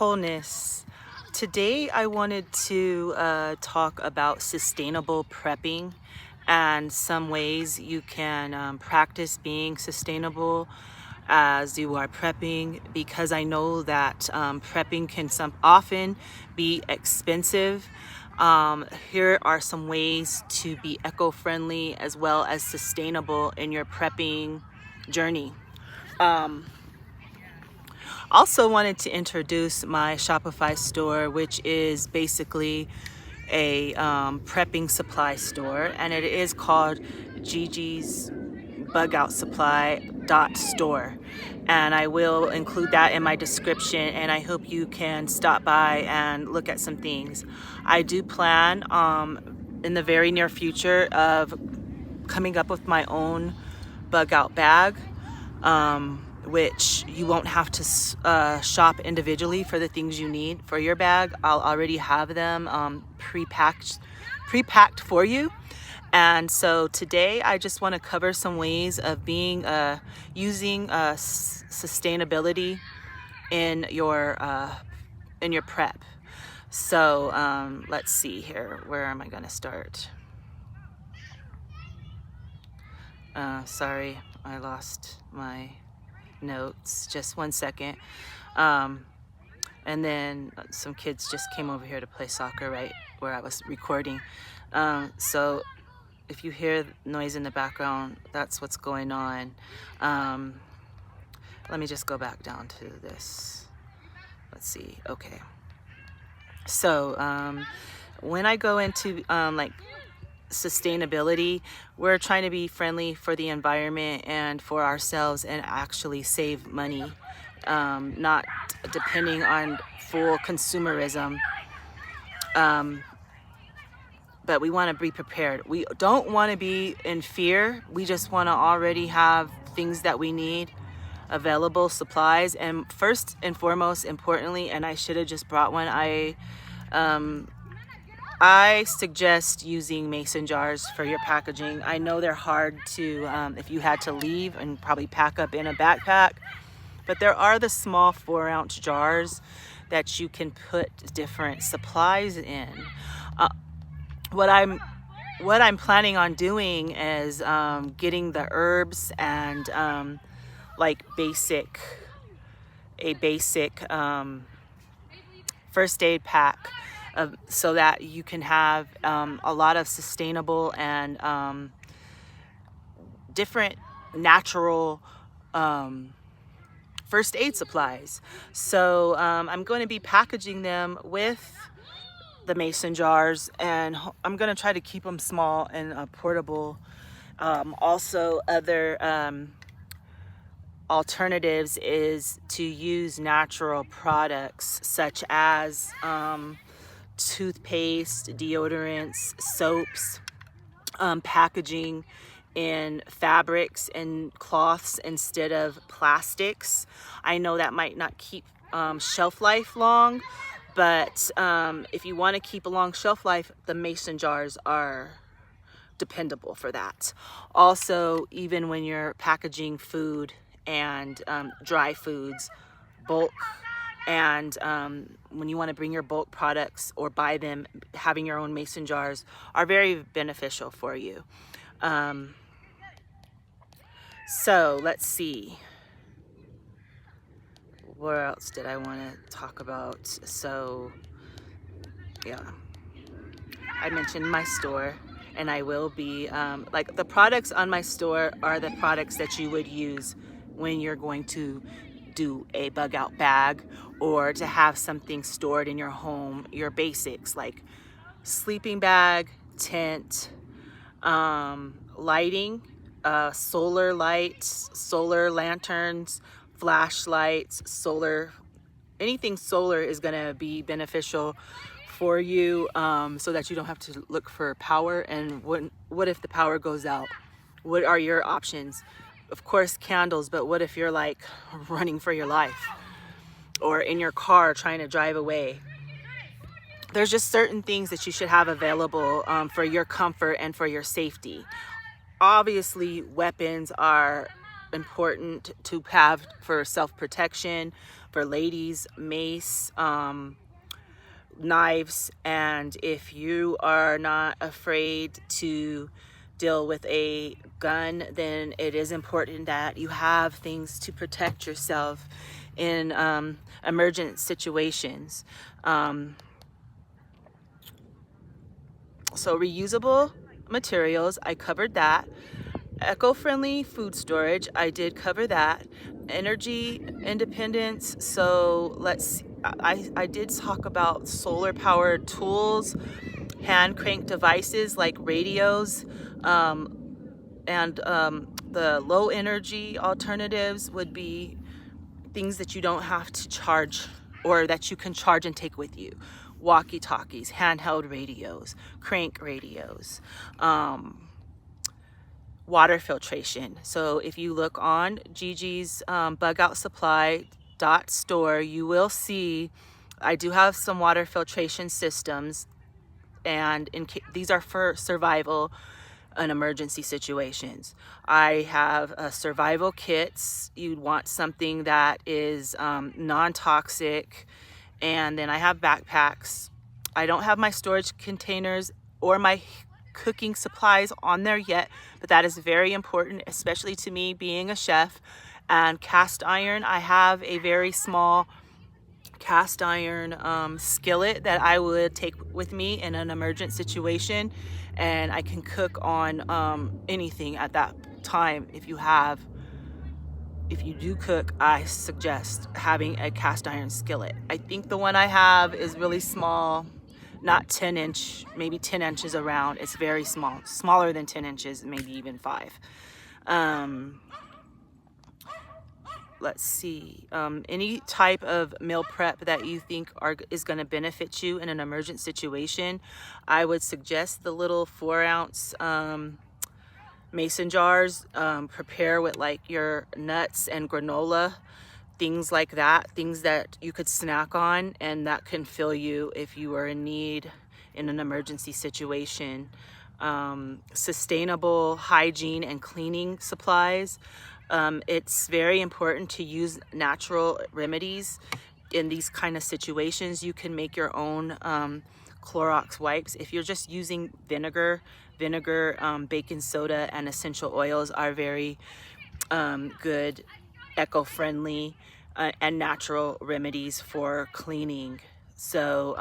wholeness. Today I wanted to talk about sustainable prepping and some ways you can practice being sustainable as you are prepping, because I know that prepping can often be expensive. Here are some ways to be eco-friendly as well as sustainable in your prepping journey. Also wanted to introduce my Shopify store, which is basically a prepping supply store, and it is called Gigisbugoutsupply.store, and I will include that in my description, and I hope you can stop by and look at some things. I do plan in the very near future of coming up with my own bug out bag, which you won't have to shop individually for the things you need for your bag. I'll already have them pre-packed for you. And so today I just want to cover some ways of being using sustainability in your prep. So let's see here. Where am I going to start? Sorry, I lost my notes. Just one second. And then some kids just came over here to play soccer right where I was recording. So if you hear noise in the background, that's what's going on. Let me just go back down to this. Let's see. Okay. So when I go into like sustainability, we're trying to be friendly for the environment and for ourselves and actually save money, not depending on full consumerism. But we want to be prepared. We don't want to be in fear. We just want to already have things that we need, available supplies. And first and foremost, importantly, and I should have just brought one, I suggest using mason jars for your packaging. I know they're hard to, if you had to leave and probably pack up in a backpack, but there are the small 4-ounce jars that you can put different supplies in. What I'm planning on doing is getting the herbs and like a basic first aid pack, so that you can have a lot of sustainable and different natural first aid supplies. So I'm going to be packaging them with the mason jars, and I'm going to try to keep them small and portable. Also, other alternatives is to use natural products such as toothpaste, deodorants, soaps, packaging in fabrics and cloths instead of plastics. I know that might not keep shelf life long, but if you want to keep a long shelf life, the mason jars are dependable for that. Also, even when you're packaging food and dry foods, bulk, and when you want to bring your bulk products or buy them, having your own mason jars are very beneficial for you. So let's see. Where else did I want to talk about? So yeah, I mentioned my store, and I will be like, the products on my store are the products that you would use when you're going to do a bug out bag or to have something stored in your home. Your basics like sleeping bag, tent, lighting, solar lights, solar lanterns, flashlights, anything solar is going to be beneficial for you, so that you don't have to look for power. And what if the power goes out? What are your options? Of course, candles, but what if you're like running for your life or in your car trying to drive away? There's just certain things that you should have available for your comfort and for your safety. Obviously, weapons are important to have for self-protection. For ladies, mace, knives, and if you are not afraid to deal with a gun, then it is important that you have things to protect yourself in emergent situations. So reusable materials, I covered that. Eco-friendly food storage, I did cover that. Energy independence, so I did talk about solar powered tools, hand crank devices like radios, and the low energy alternatives would be things that you don't have to charge or that you can charge and take with you. Walkie-talkies, handheld radios, crank radios, water filtration. So if you look on Gigi's Bugoutsupply.store, you will see I do have some water filtration systems, and these are for survival and emergency situations. I have survival kits. You'd want something that is non-toxic, and then I have backpacks. I don't have my storage containers or my cooking supplies on there yet, but that is very important, especially to me being a chef. And cast iron, I have a very small cast iron skillet that I would take with me in an emergent situation, and I can cook on anything at that time. If you do cook, I suggest having a cast iron skillet. I think the one I have is really small, not 10 inch, maybe 10 inches around. It's very small, smaller than 10 inches, maybe even 5. Let's see, any type of meal prep that you think is going to benefit you in an emergent situation, I would suggest the little 4-ounce mason jars. Prepare with like your nuts and granola, things like that, things that you could snack on, and that can fill you if you are in need in an emergency situation. Sustainable hygiene and cleaning supplies. It's very important to use natural remedies in these kind of situations. You can make your own Clorox wipes. If you're just using vinegar, baking soda, and essential oils are very good, eco-friendly, and natural remedies for cleaning. So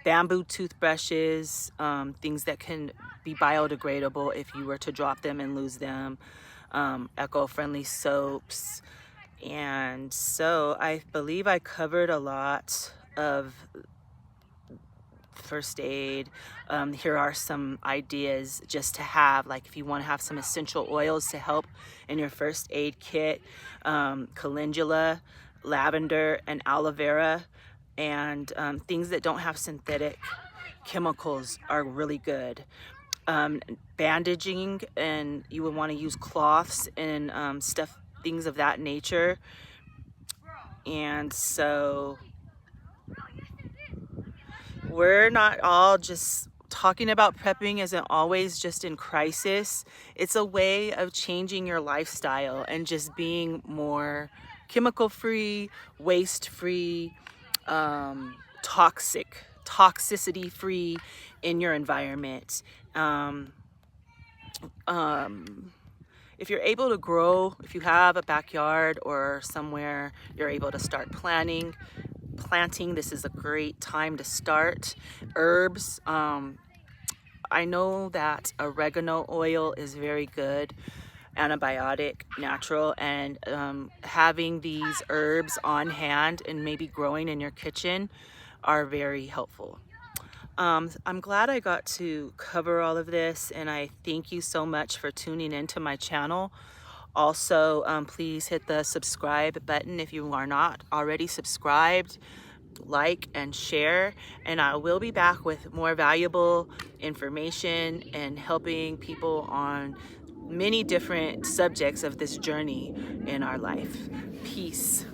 bamboo toothbrushes, things that can be biodegradable if you were to drop them and lose them, eco-friendly soaps. And so I believe I covered a lot of first aid. Here are some ideas just to have, like if you want to have some essential oils to help in your first aid kit. Calendula, lavender, and aloe vera, and things that don't have synthetic chemicals are really good. Bandaging, and you would want to use cloths and things of that nature. And so we're not all just talking about prepping isn't always just in crisis. It's a way of changing your lifestyle and just being more chemical free, waste free, toxicity free in your environment. If you're able to grow, if you have a backyard or somewhere you're able to start planting, this is a great time to start. Herbs, I know that oregano oil is very good, antibiotic, natural, and having these herbs on hand and maybe growing in your kitchen are very helpful. I'm glad I got to cover all of this, and I thank you so much for tuning into my channel. Also, please hit the subscribe button if you are not already subscribed, like and share, and I will be back with more valuable information and helping people on many different subjects of this journey in our life. Peace.